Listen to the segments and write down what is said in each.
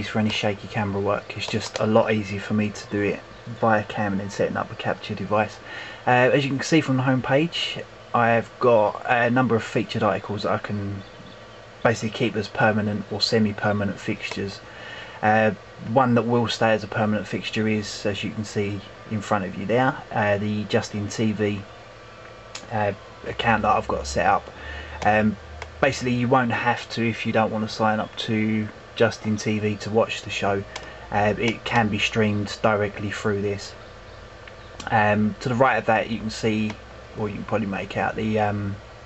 for any shaky camera work. It's just a lot easier for me to do it via cam and then setting up a capture device. As you can see from the home page, I've got a number of featured articles that I can basically keep as permanent or semi-permanent fixtures. One that will stay as a permanent fixture is, as you can see in front of you there, the Justin TV account that I've got set up. Basically you won't have to, if you don't want to sign up to Justin TV to watch the show. It can be streamed directly through this. To the right of that you can see, or you can probably make out, the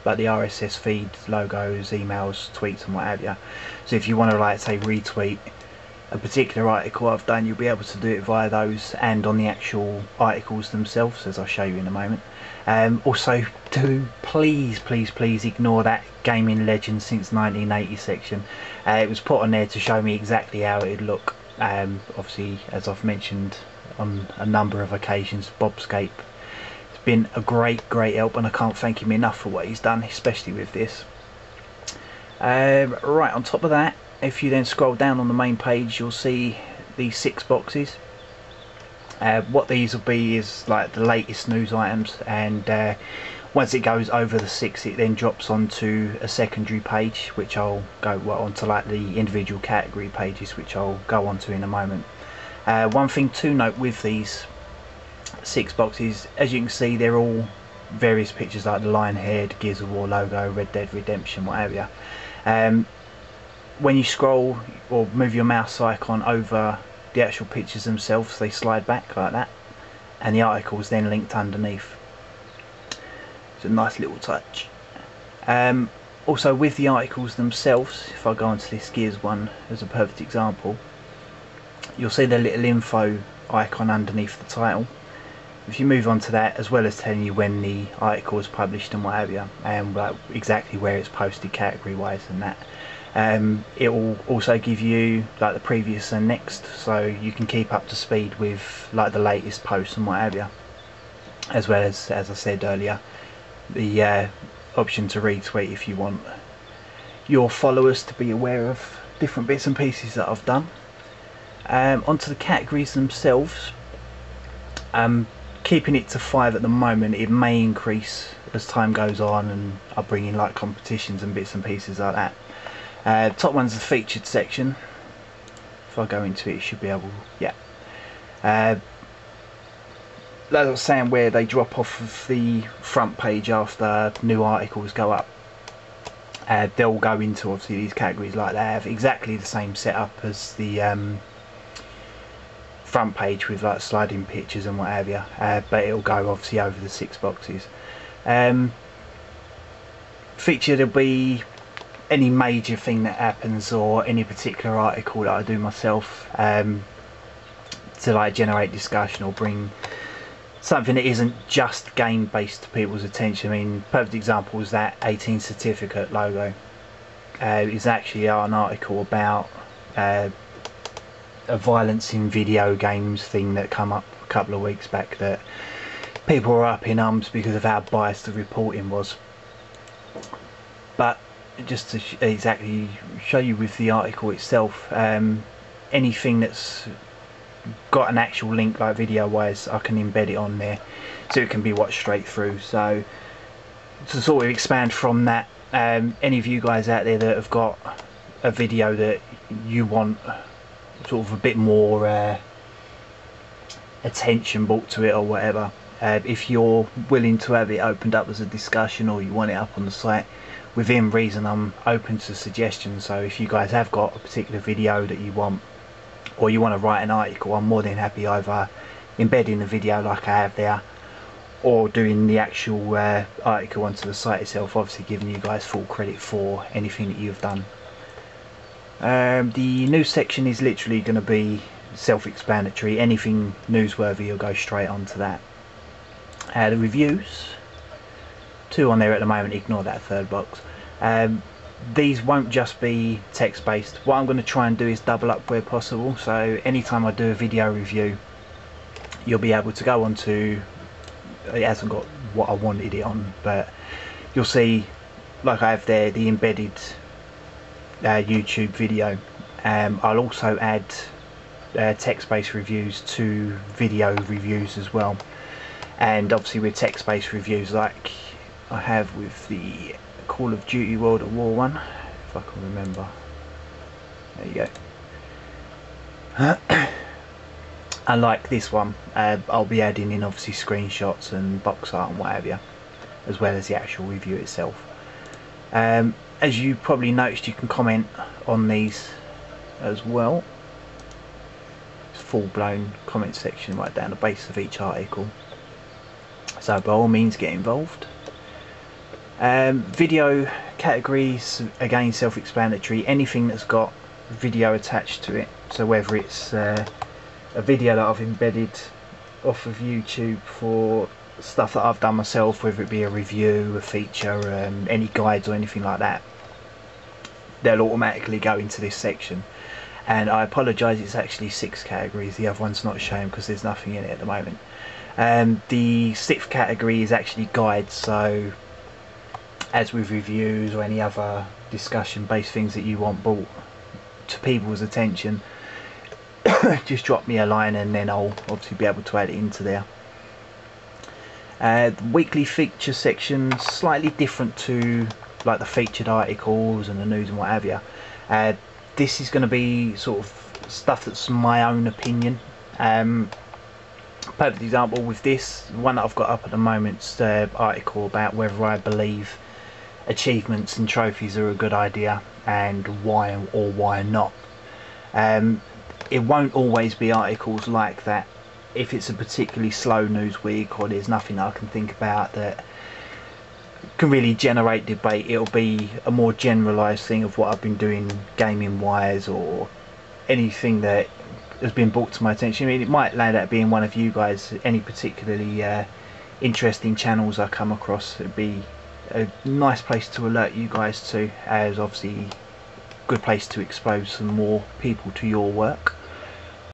like the RSS feed, logos, emails, tweets and what have you. So if you want to, like, say, retweet a particular article I've done, you'll be able to do it via those and on the actual articles themselves, as I'll show you in a moment. Also, do please ignore that Gaming Legends since 1980 section. It was put on there to show me exactly how it would look. Obviously, as I've mentioned on a number of occasions, Bobscape has been a great help, and I can't thank him enough for what he's done, especially with this. Right, on top of that, if you then scroll down on the main page, you'll see these 6 boxes. What these will be is like the latest news items, and once it goes over the 6, it then drops onto a secondary page, which I'll go onto, like, the individual category pages, which I'll go onto in a moment. One thing to note with these 6 boxes, as you can see, they're all various pictures, like the Lionhead, Gears of War logo, Red Dead Redemption, what have you. When you scroll or move your mouse icon over the actual pictures themselves, they slide back like that, and the article is then linked underneath. It's a nice little touch. Also, with the articles themselves, if I go onto this Gears one as a perfect example, you'll see the little info icon underneath the title. If you move on to that, as well as telling you when the article is published and what have you, and exactly where it's posted category wise and that, it will also give you, like, the previous and next, so you can keep up to speed with, like, the latest posts and what have you, as well as I said earlier, the option to retweet if you want your followers to be aware of different bits and pieces that I've done. Onto the categories themselves, keeping it to 5 at the moment. It may increase as time goes on and I bring in, like, competitions and bits and pieces like that. Top one's the featured section. If I go into it, you should be able, yeah. As I was saying, where they drop off of the front page after new articles go up. They'll go into, obviously, these categories like they have exactly the same setup as the front page, with, like, sliding pictures and what have you, but it'll go obviously over the 6 boxes. Featured will be any major thing that happens, or any particular article that I do myself, to, like, generate discussion or bring something that isn't just game based to people's attention. I mean, perfect example is that 18 certificate logo. Is actually an article about a violence in video games thing that come up a couple of weeks back, that people were up in arms because of how biased the reporting was. But just to exactly show you with the article itself, anything that's got an actual link, like video wise, I can embed it on there so it can be watched straight through. So to sort of expand from that, any of you guys out there that have got a video that you want sort of a bit more attention brought to it or whatever, if you're willing to have it opened up as a discussion, or you want it up on the site, within reason, I'm open to suggestions. So if you guys have got a particular video that you want, or you want to write an article, I'm more than happy either embedding the video like I have there, or doing the actual article onto the site itself, obviously giving you guys full credit for anything that you've done. The news section is literally going to be self-explanatory. Anything newsworthy will go straight onto that. The reviews, 2 on there at the moment, ignore that 3rd box. These won't just be text based. What I'm going to try and do is double up where possible, so anytime I do a video review, you'll be able to go onto, it hasn't got what I wanted it on, but you'll see, like I have there, the embedded YouTube video, I'll also add text-based reviews to video reviews as well, and obviously with text-based reviews like I have with the Call of Duty World at War one, if I can remember. There you go. And like this one, I'll be adding in obviously screenshots and box art and what have you, as well as the actual review itself. As you probably noticed, you can comment on these as well. It's full-blown comment section right down the base of each article, so by all means get involved. Video categories, again self-explanatory, anything that's got video attached to it, so whether it's a video that I've embedded off of YouTube for stuff that I've done myself, whether it be a review, a feature, any guides or anything like that, they'll automatically go into this section. And I apologise, it's actually 6 categories, the other one's not shown because there's nothing in it at the moment. The 6th category is actually guides, so as with reviews or any other discussion based things that you want brought to people's attention, just drop me a line and then I'll obviously be able to add it into there. The weekly feature section, slightly different to like the featured articles and the news and what have you. This is going to be sort of stuff that's my own opinion. Perfect example with this one that I've got up at the moment's the article about whether I believe achievements and trophies are a good idea and why or why not. It won't always be articles like that. If it's a particularly slow news week or there's nothing I can think about that can really generate debate, it'll be a more generalised thing of what I've been doing gaming wise or anything that has been brought to my attention. I mean, it might land out being one of you guys, any particularly interesting channels I come across. It'd be a nice place to alert you guys to, as obviously a good place to expose some more people to your work.